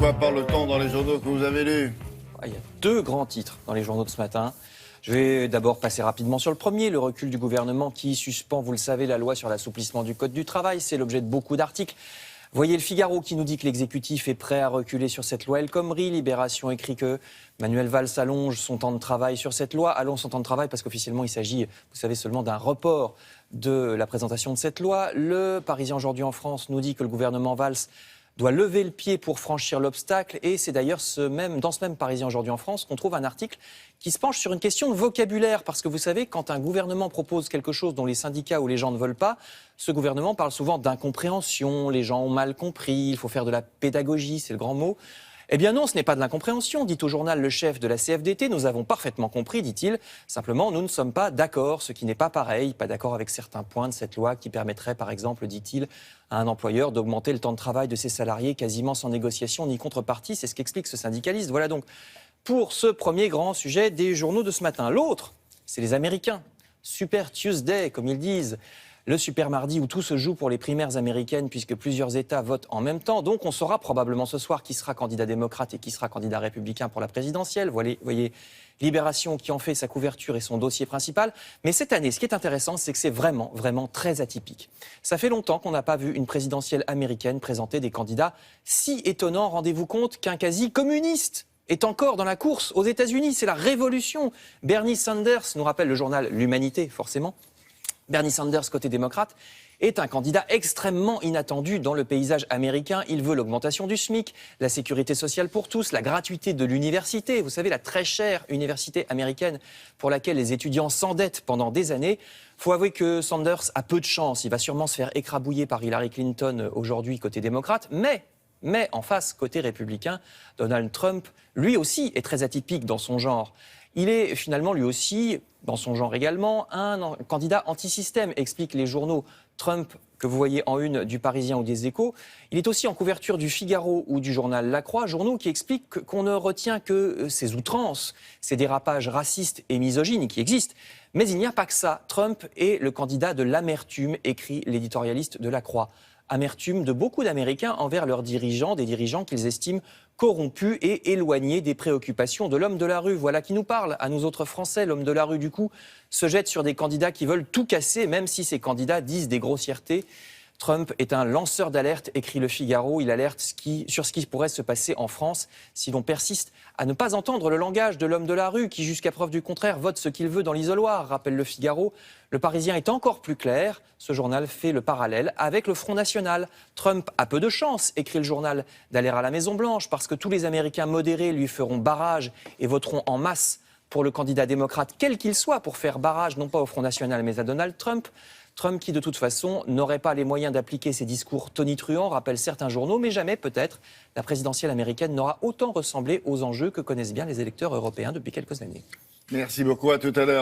quoi parle-t-on dans les journaux que vous avez lus? Il y a deux grands titres dans les journaux de ce matin. Je vais d'abord passer rapidement sur le premier, le recul du gouvernement qui suspend, vous le savez, la loi sur l'assouplissement du Code du travail. C'est l'objet de beaucoup d'articles. Voyez le Figaro qui nous dit que l'exécutif est prêt à reculer sur cette loi El Khomri. Libération écrit que Manuel Valls allonge son temps de travail sur cette loi. Allonge son temps de travail parce qu'officiellement il s'agit, vous savez, seulement d'un report de la présentation de cette loi. Le Parisien aujourd'hui en France nous dit que le gouvernement Valls doit lever le pied pour franchir l'obstacle. Et c'est d'ailleurs dans ce même Parisien aujourd'hui en France qu'on trouve un article qui se penche sur une question de vocabulaire. Parce que vous savez, quand un gouvernement propose quelque chose dont les syndicats ou les gens ne veulent pas, ce gouvernement parle souvent d'incompréhension, les gens ont mal compris, il faut faire de la pédagogie, c'est le grand mot. Eh bien non, ce n'est pas de l'incompréhension, dit au journal le chef de la CFDT. Nous avons parfaitement compris, dit-il. Simplement, nous ne sommes pas d'accord, ce qui n'est pas pareil, pas d'accord avec certains points de cette loi qui permettrait, par exemple, dit-il, à un employeur d'augmenter le temps de travail de ses salariés quasiment sans négociation ni contrepartie. C'est ce qu'explique ce syndicaliste. Voilà donc pour ce premier grand sujet des journaux de ce matin. L'autre, c'est les Américains. Super Tuesday, comme ils disent. Le super mardi où tout se joue pour les primaires américaines puisque plusieurs États votent en même temps. Donc on saura probablement ce soir qui sera candidat démocrate et qui sera candidat républicain pour la présidentielle. Voyez, Libération qui en fait sa couverture et son dossier principal. Mais cette année, ce qui est intéressant, c'est que c'est vraiment, vraiment très atypique. Ça fait longtemps qu'on n'a pas vu une présidentielle américaine présenter des candidats si étonnants. Rendez-vous compte qu'un quasi-communiste est encore dans la course aux États-Unis. C'est la révolution. Bernie Sanders, nous rappelle le journal L'Humanité, forcément. Bernie Sanders, côté démocrate, est un candidat extrêmement inattendu dans le paysage américain. Il veut l'augmentation du SMIC, la sécurité sociale pour tous, la gratuité de l'université. Vous savez, la très chère université américaine pour laquelle les étudiants s'endettent pendant des années. Il faut avouer que Sanders a peu de chance. Il va sûrement se faire écrabouiller par Hillary Clinton aujourd'hui côté démocrate. Mais en face, côté républicain, Donald Trump, lui aussi, est très atypique dans son genre. Il est finalement lui aussi, dans son genre également, un candidat anti-système, expliquent les journaux. Trump, que vous voyez en une du Parisien ou des Échos, il est aussi en couverture du Figaro ou du journal La Croix, journaux qui expliquent qu'on ne retient que ces outrances, ces dérapages racistes et misogynes qui existent. Mais il n'y a pas que ça. Trump est le candidat de l'amertume, écrit l'éditorialiste de La Croix. Amertume de beaucoup d'Américains envers leurs dirigeants, des dirigeants qu'ils estiment corrompus et éloignés des préoccupations de l'homme de la rue. Voilà qui nous parle, à nous autres Français. L'homme de la rue, du coup, se jette sur des candidats qui veulent tout casser, même si ces candidats disent des grossièretés. Trump est un lanceur d'alerte, écrit le Figaro. Il alerte sur ce qui pourrait se passer en France si l'on persiste à ne pas entendre le langage de l'homme de la rue qui, jusqu'à preuve du contraire, vote ce qu'il veut dans l'isoloir, rappelle le Figaro. Le Parisien est encore plus clair. Ce journal fait le parallèle avec le Front National. Trump a peu de chance, écrit le journal, d'aller à la Maison-Blanche parce que tous les Américains modérés lui feront barrage et voteront en masse pour le candidat démocrate, quel qu'il soit, pour faire barrage non pas au Front National mais à Donald Trump. Trump qui, de toute façon, n'aurait pas les moyens d'appliquer ses discours tonitruants, rappellent certains journaux, mais jamais, peut-être, la présidentielle américaine n'aura autant ressemblé aux enjeux que connaissent bien les électeurs européens depuis quelques années. Merci beaucoup, à tout à l'heure.